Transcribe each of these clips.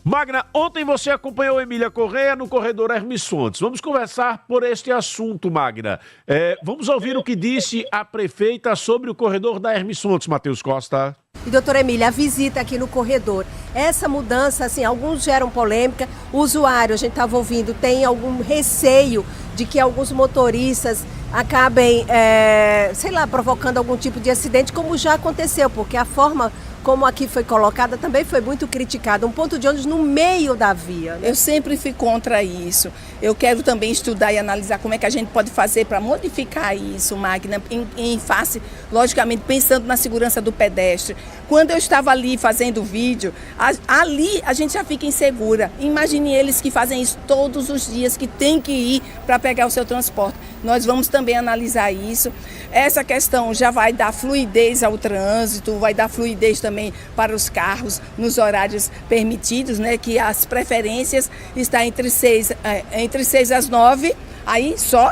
Magna, ontem você acompanhou Emília Correia no corredor Hermes Fontes. Vamos conversar por este assunto, Magna. Vamos ouvir o que disse a prefeita sobre o corredor da Hermes Fontes, Matheus Costa. E, doutora Emília, a visita aqui no corredor, essa mudança, assim, alguns geram polêmica, o usuário, a gente estava ouvindo, tem algum receio de que alguns motoristas acabem, provocando algum tipo de acidente, como já aconteceu, porque a forma como aqui foi colocada também foi muito criticada, um ponto de ônibus no meio da via, né? Eu sempre fui contra isso. Eu quero também estudar e analisar como é que a gente pode fazer para modificar isso, Magna, em face, logicamente, pensando na segurança do pedestre. Quando eu estava ali fazendo o vídeo, ali a gente já fica insegura. Imagine eles que fazem isso todos os dias, que tem que ir para pegar o seu transporte. Nós vamos também analisar isso. Essa questão já vai dar fluidez ao trânsito, vai dar fluidez também para os carros nos horários permitidos, né? Que as preferências estão entre 6 às 9, aí só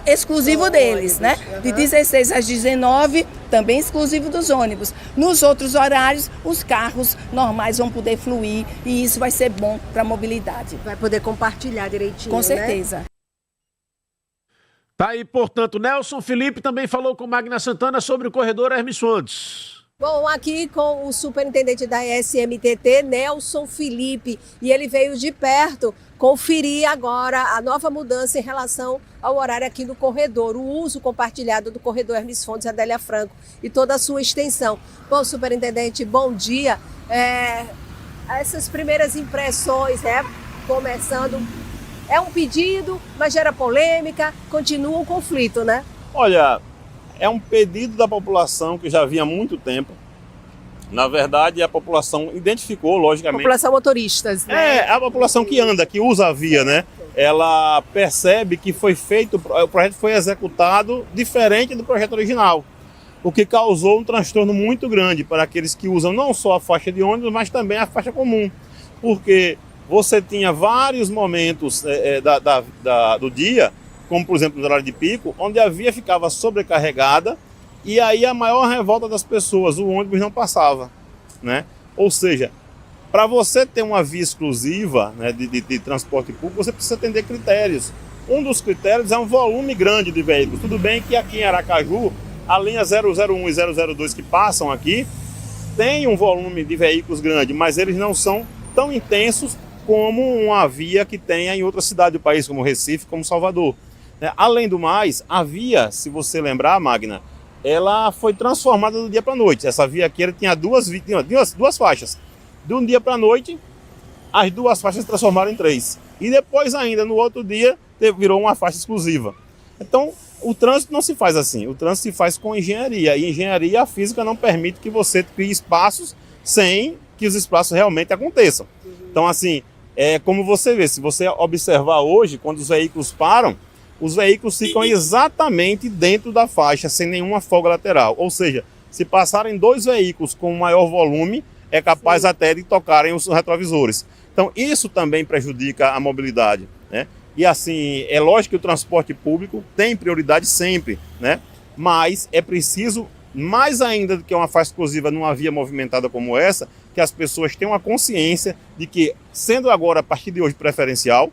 exclusivo deles, né? De 16 às 19, também exclusivo dos ônibus. Nos outros horários, os carros normais vão poder fluir e isso vai ser bom para a mobilidade. Vai poder compartilhar direitinho, com certeza. Né? Tá aí, portanto, Nelson Felipe também falou com Magna Santana sobre o corredor Hermes Fontes. Bom, aqui com o superintendente da SMTT, Nelson Felipe, e ele veio de perto conferir agora a nova mudança em relação ao horário aqui no corredor, o uso compartilhado do corredor Hermes Fontes e Adélia Franco e toda a sua extensão. Bom, superintendente, bom dia. Essas primeiras impressões, né, começando, é um pedido, mas gera polêmica, continua um conflito, né? Olha, é um pedido da população que já vinha há muito tempo. Na verdade, a população identificou, logicamente... População motoristas, né? É a população que anda, que usa a via, né? Ela percebe que foi feito, o projeto foi executado diferente do projeto original, o que causou um transtorno muito grande para aqueles que usam não só a faixa de ônibus, mas também a faixa comum. Porque você tinha vários momentos do dia, como por exemplo no horário de pico, onde a via ficava sobrecarregada e aí a maior revolta das pessoas, o ônibus não passava, né? Ou seja, para você ter uma via exclusiva, né, de transporte público, você precisa atender critérios. Um dos critérios é um volume grande de veículos. Tudo bem que aqui em Aracaju, a linha 001 e 002 que passam aqui, tem um volume de veículos grande, mas eles não são tão intensos como uma via que tem em outra cidade do país, como Recife, como Salvador. Além do mais, a via, se você lembrar, Magna, ela foi transformada do dia para a noite. Essa via aqui tinha duas faixas. De um dia para a noite, as duas faixas se transformaram em 3. E depois ainda, no outro dia, virou uma faixa exclusiva. Então, o trânsito não se faz assim. O trânsito se faz com engenharia. E engenharia física não permite que você crie espaços sem que os espaços realmente aconteçam. Então, assim, como você vê, se você observar hoje, quando os veículos param, os veículos ficam exatamente dentro da faixa, sem nenhuma folga lateral. Ou seja, se passarem 2 veículos com maior volume, é capaz até de tocarem os retrovisores. Então, isso também prejudica a mobilidade, né? E assim, é lógico que o transporte público tem prioridade sempre, né? Mas é preciso, mais ainda do que uma faixa exclusiva numa via movimentada como essa, que as pessoas tenham a consciência de que, sendo agora, a partir de hoje, preferencial,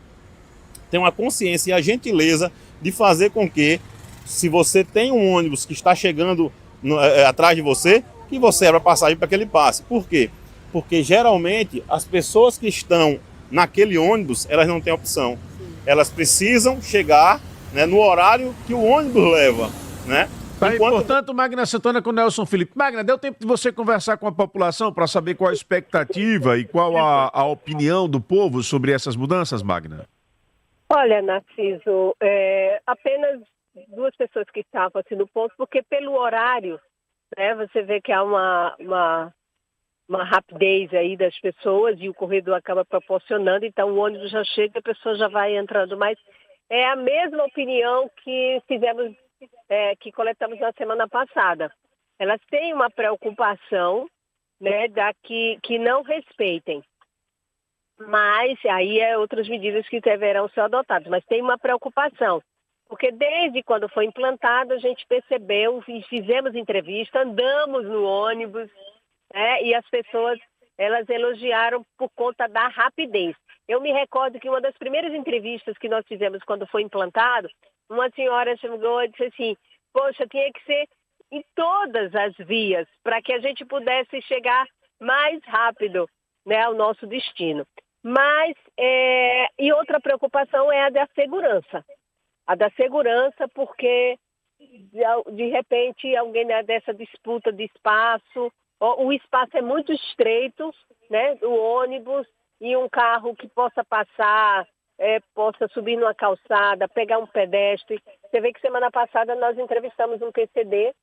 tenham a consciência e a gentileza de fazer com que, se você tem um ônibus que está chegando atrás de você, que você abra passagem para que ele passe. Por quê? Porque, geralmente, as pessoas que estão naquele ônibus, elas não têm opção. Elas precisam chegar, né, no horário que o ônibus leva, né? Tá, portanto, Magna Santana com Nelson Felipe. Magna, deu tempo de você conversar com a população para saber qual a expectativa e qual a opinião do povo sobre essas mudanças, Magna? Olha, Narciso, apenas 2 pessoas que estavam assim no ponto, porque pelo horário, né, você vê que há uma rapidez aí das pessoas e o corredor acaba proporcionando, então o ônibus já chega e a pessoa já vai entrando, mas é a mesma opinião que fizemos, que coletamos na semana passada. Elas têm uma preocupação, né, que não respeitem. Mas aí outras medidas que deverão ser adotadas. Mas tem uma preocupação, porque desde quando foi implantado a gente percebeu, fizemos entrevista, andamos no ônibus, né, e as pessoas elas elogiaram por conta da rapidez. Eu me recordo que uma das primeiras entrevistas que nós fizemos quando foi implantado, uma senhora chegou e disse assim, poxa, tinha que ser em todas as vias para que a gente pudesse chegar mais rápido, né, ao nosso destino. Mas, e outra preocupação é a da segurança. A da segurança porque, de repente, alguém dessa disputa de espaço, o espaço é muito estreito, né, do ônibus, e um carro que possa passar, possa subir numa calçada, pegar um pedestre. Você vê que semana passada nós entrevistamos um PCD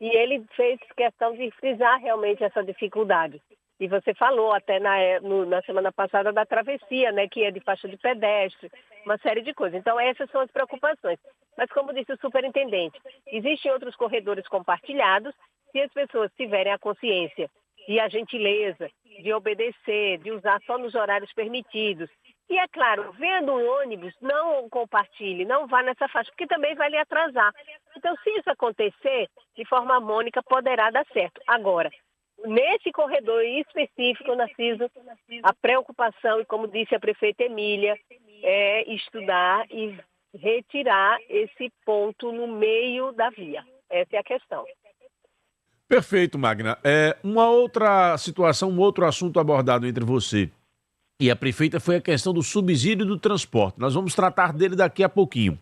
e ele fez questão de frisar realmente essa dificuldade. E você falou até na semana passada da travessia, né, que é de faixa de pedestre, uma série de coisas. Então, essas são as preocupações. Mas, como disse o superintendente, existem outros corredores compartilhados. Se as pessoas tiverem a consciência e a gentileza de obedecer, de usar só nos horários permitidos. E, é claro, vendo um ônibus, não compartilhe, não vá nessa faixa, porque também vai lhe atrasar. Então, se isso acontecer, de forma harmônica, poderá dar certo. Agora, nesse corredor específico, Narciso, a preocupação, e como disse a prefeita Emília, é estudar e retirar esse ponto no meio da via. Essa é a questão. Perfeito, Magna. Uma outra situação, um outro assunto abordado entre você e a prefeita foi a questão do subsídio do transporte. Nós vamos tratar dele daqui a pouquinho.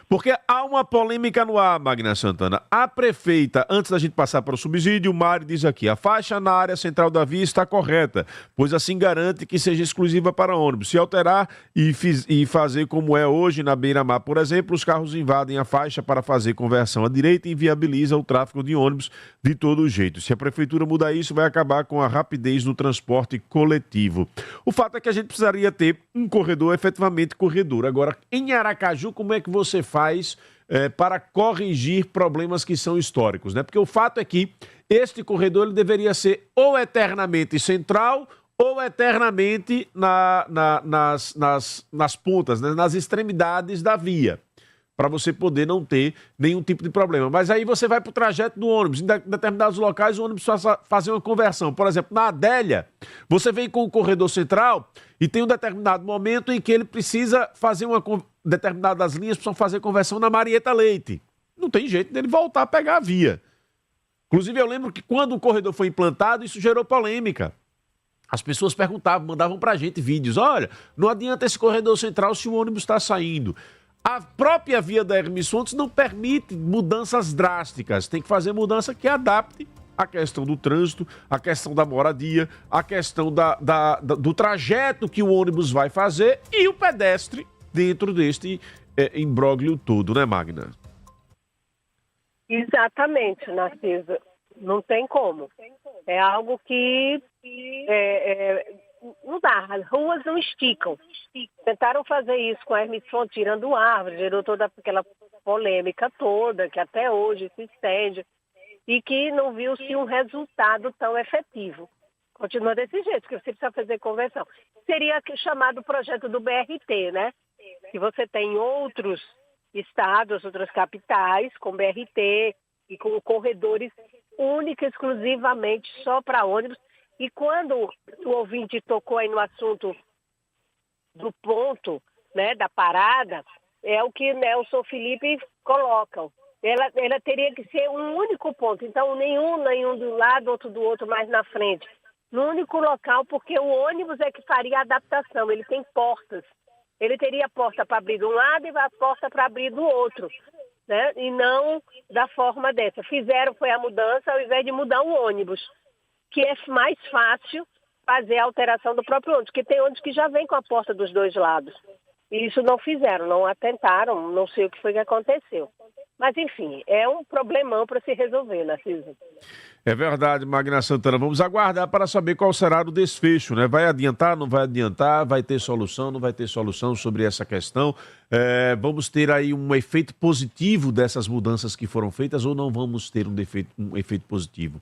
Porque há uma polêmica no ar, Magna Santana. A prefeita, antes da gente passar para o subsídio, o Mário diz aqui, a faixa na área central da via está correta, pois assim garante que seja exclusiva para ônibus. Se alterar e fazer como é hoje na Beira-Mar, por exemplo, os carros invadem a faixa para fazer conversão à direita e inviabiliza o tráfego de ônibus de todo jeito. Se a prefeitura mudar isso, vai acabar com a rapidez no transporte coletivo. O fato é que a gente precisaria ter um corredor efetivamente corredor. Agora, em Aracaju, como é que você faz para corrigir problemas que são históricos, né? Porque o fato é que este corredor ele deveria ser ou eternamente central ou eternamente nas pontas, né? Nas extremidades da via, para você poder não ter nenhum tipo de problema. Mas aí você vai para o trajeto do ônibus. Em determinados locais, o ônibus precisa fazer uma conversão. Por exemplo, na Adélia, você vem com o corredor central e tem um determinado momento em que ele precisa fazer determinadas linhas precisam fazer conversão na Marieta Leite. Não tem jeito dele voltar a pegar a via. Inclusive, eu lembro que quando o corredor foi implantado, isso gerou polêmica. As pessoas perguntavam, mandavam pra gente vídeos. Olha, não adianta esse corredor central se o ônibus está saindo. A própria via da Hermes Fontes não permite mudanças drásticas. Tem que fazer mudança que adapte a questão do trânsito, a questão da moradia, a questão do trajeto que o ônibus vai fazer e o pedestre dentro deste imbróglio todo, né, Magna? Exatamente, Narciso. Não tem como. É algo que não dá. As ruas não esticam. Tentaram fazer isso com a Hermes Fontes, tirando árvore, gerou toda aquela polêmica toda, que até hoje se estende, e que não viu-se um resultado tão efetivo. Continua desse jeito, porque você precisa fazer conversão. Seria chamado projeto do BRT, né? Que você tem outros estados, outras capitais com BRT e com corredores únicos, exclusivamente só para ônibus. E quando o ouvinte tocou aí no assunto do ponto, né, da parada, é o que Nelson Felipe colocam. Ela teria que ser um único ponto. Então, nenhum do lado, outro do outro, mais na frente. No único local, porque o ônibus é que faria a adaptação. Ele tem portas. Ele teria porta para abrir de um lado e a porta para abrir do outro, né? E não da forma dessa. Foi a mudança ao invés de mudar um ônibus, que é mais fácil fazer a alteração do próprio ônibus, porque tem ônibus que já vem com a porta dos dois lados. E isso não fizeram, não atentaram, não sei o que foi que aconteceu. Mas, enfim, é um problemão para se resolver, Narciso. É verdade, Magna Santana. Vamos aguardar para saber qual será o desfecho, né? Vai adiantar, não vai adiantar? Vai ter solução, não vai ter solução sobre essa questão? Vamos ter aí um efeito positivo dessas mudanças que foram feitas ou não vamos ter um efeito positivo?